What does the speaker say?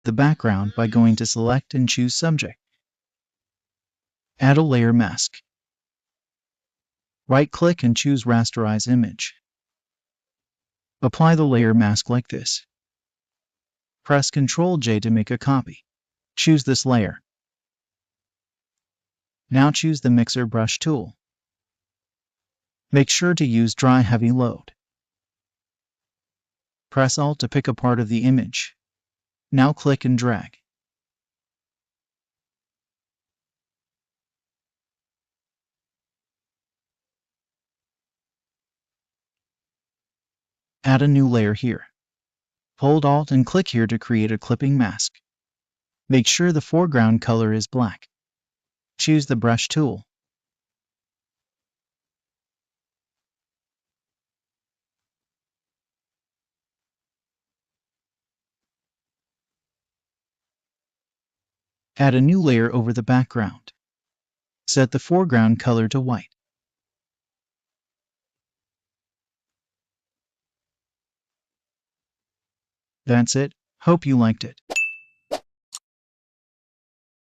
the background by going to Select and choose Subject. Add a layer mask. Right-click and choose Rasterize Image. Apply the layer mask like this. Press Ctrl-J to make a copy. Choose this layer. Now choose the Mixer Brush tool. Make sure to use Dry Heavy Load. Press Alt to pick a part of the image. Now click and drag. Add a new layer here. Hold Alt and click here to create a clipping mask. Make sure the foreground color is black. Choose the Brush tool. Add a new layer over the background. Set the foreground color to white. That's it. Hope you liked it.